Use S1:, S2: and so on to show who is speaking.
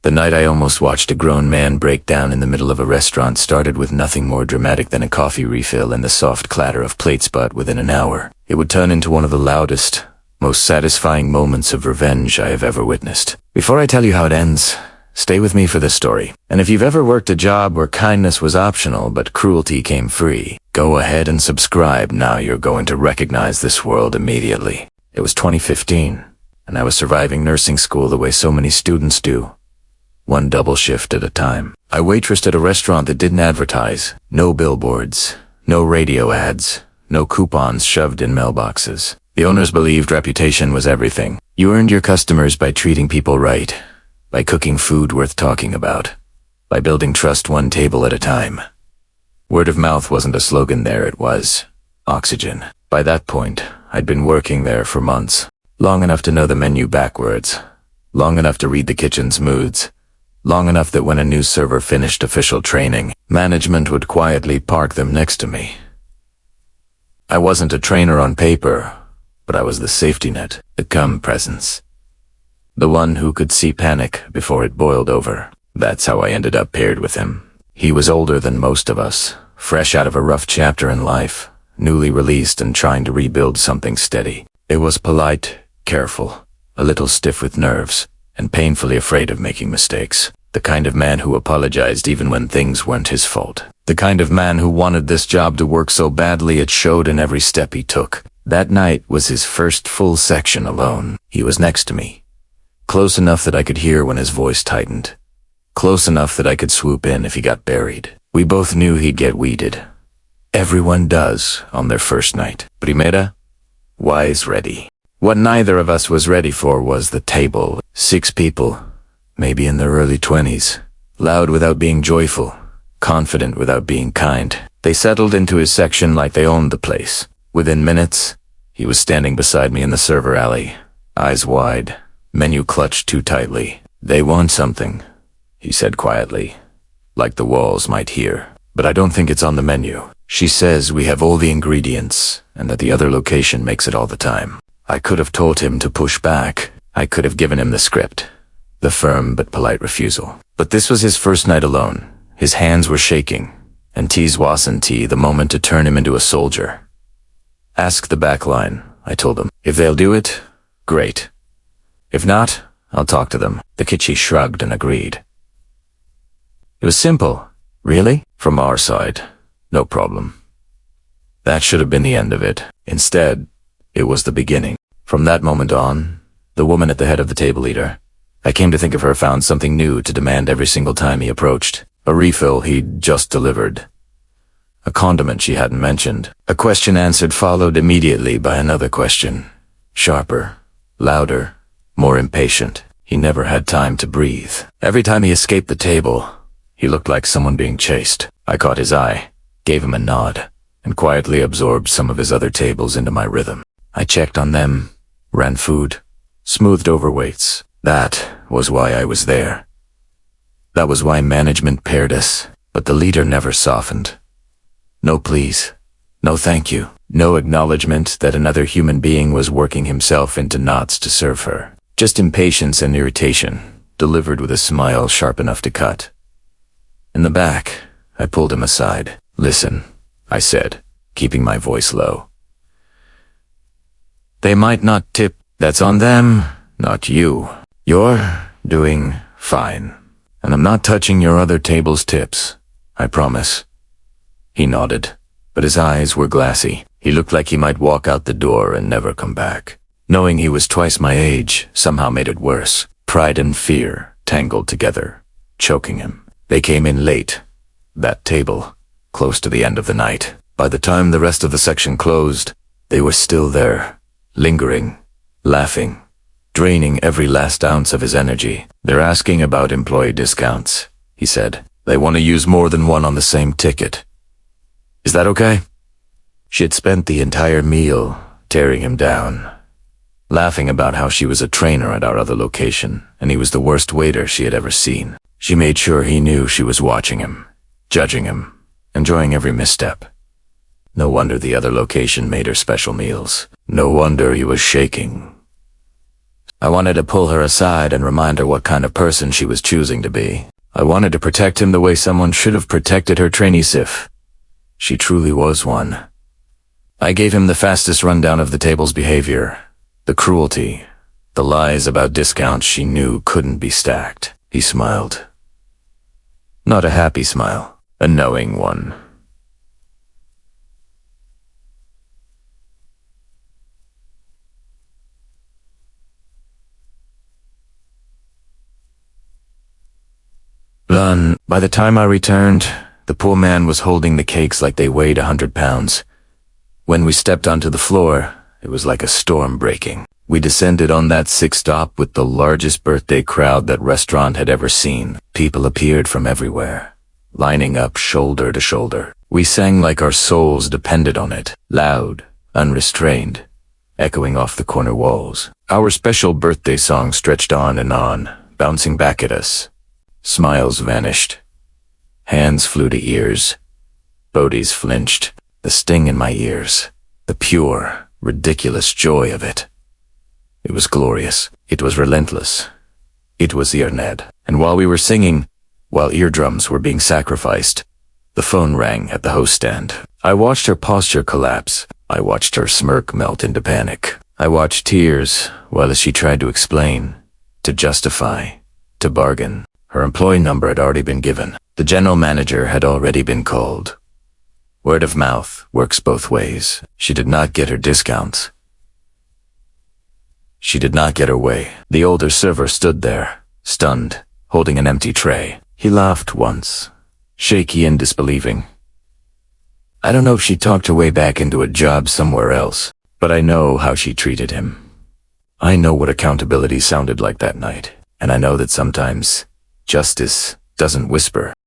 S1: The night I almost watched a grown man break down in the middle of a restaurant started with nothing more dramatic than a coffee refill and the soft clatter of plates, but within an hour, it would turn into one of the loudest, most satisfying moments of revenge I have ever witnessed. Before I tell you how it ends, stay with me for this story. And if you've ever worked a job where kindness was optional but cruelty came free, go ahead and subscribe. Now you're going to recognize this world immediately. It was 2015, and I was surviving nursing school the way so many students do. One double shift at a time. I waitressed at a restaurant that didn't advertise. No billboards, no radio ads, no coupons shoved in mailboxes. The owners believed reputation was everything. You earned your customers by treating people right, by cooking food worth talking about, by building trust one table at a time. Word of mouth wasn't a slogan there, it was oxygen. By that point, I'd been working there for months, long enough to know the menu backwards, long enough to read the kitchen's moods, long enough that when a new server finished official training, management would quietly park them next to me. I wasn't a trainer on paper, but I was the safety net, the calm presence. The one who could see panic before it boiled over. That's how I ended up paired with him. He was older than most of us, fresh out of a rough chapter in life, newly released and trying to rebuild something steady. It was polite, careful, a little stiff with nerves, and painfully afraid of making mistakes. The kind of man who apologized even when things weren't his fault. The kind of man who wanted this job to work so badly it showed in every step he took. That night was his first full section alone. He was next to me. Close enough that I could hear when his voice tightened. Close enough that I could swoop in if he got buried. We both knew he'd get weeded. Everyone does on their first night. Primera, wise ready. What neither of us was ready for was the table. 6 people, maybe in their early 20s, loud without being joyful, confident without being kind. They settled into his section like they owned the place. Within minutes, he was standing beside me in the server alley, eyes wide, menu clutched too tightly. "They want something," he said quietly, like the walls might hear. "But I don't think it's on the menu. She says we have all the ingredients, and that the other location makes it all the time." I could have told him to push back. I could have given him the script, the firm but polite refusal. But this was his first night alone. His hands were shaking, and T's wasn't T, the moment to turn him into a soldier. "Ask the back line," I told him. "If they'll do it, great. If not, I'll talk to them." The kitchi shrugged and agreed. It was simple. Really? From our side, no problem. That should have been the end of it. Instead, it was the beginning. From that moment on, the woman at the head of the table eater, I came to think of her, found something new to demand every single time he approached. A refill he'd just delivered. A condiment she hadn't mentioned. A question answered followed immediately by another question. Sharper, louder, more impatient. He never had time to breathe. Every time he escaped the table, he looked like someone being chased. I caught his eye, gave him a nod, and quietly absorbed some of his other tables into my rhythm. I checked on them, ran food, smoothed over weights. That was why I was there. That was why management paired us, but the leader never softened. No please, no thank you, no acknowledgement that another human being was working himself into knots to serve her. Just impatience and irritation, delivered with a smile sharp enough to cut. In the back, I pulled him aside. "Listen," I said, keeping my voice low. "They might not tip. That's on them, not you. You're doing fine. And I'm not touching your other table's tips. I promise." He nodded, but his eyes were glassy. He looked like he might walk out the door and never come back. Knowing he was twice my age somehow made it worse. Pride and fear tangled together, choking him. They came in late. That table, close to the end of the night. By the time the rest of the section closed, they were still there, lingering, laughing, draining every last ounce of his energy. "They're asking about employee discounts," he said. "They want to use more than one on the same ticket. Is that okay?" She had spent the entire meal tearing him down, laughing about how she was a trainer at our other location, and he was the worst waiter she had ever seen. She made sure he knew she was watching him, judging him, enjoying every misstep. No wonder the other location made her special meals. No wonder he was shaking. I wanted to pull her aside and remind her what kind of person she was choosing to be. I wanted to protect him the way someone should have protected her trainees if she truly was one. I gave him the fastest rundown of the table's behavior, the cruelty, the lies about discounts she knew couldn't be stacked. He smiled. Not a happy smile, a knowing one. By the time I returned, the poor man was holding the cakes like they weighed 100 pounds. When we stepped onto the floor, it was like a storm breaking. We descended on that sixth stop with the largest birthday crowd that restaurant had ever seen. People appeared from everywhere, lining up shoulder to shoulder. We sang like our souls depended on it, loud, unrestrained, echoing off the corner walls. Our special birthday song stretched on, bouncing back at us. Smiles vanished. Hands flew to ears. Bodies flinched. The sting in my ears. The pure, ridiculous joy of it. It was glorious. It was relentless. It was Ned. And while we were singing, while eardrums were being sacrificed, the phone rang at the host stand. I watched her posture collapse. I watched her smirk melt into panic. I watched tears while she tried to explain, to justify, to bargain. Her employee number had already been given. The general manager had already been called. Word of mouth works both ways. She did not get her discounts. She did not get her way. The older server stood there, stunned, holding an empty tray. He laughed once, shaky and disbelieving. I don't know if she talked her way back into a job somewhere else, but I know how she treated him. I know what accountability sounded like that night, and I know that sometimes justice doesn't whisper.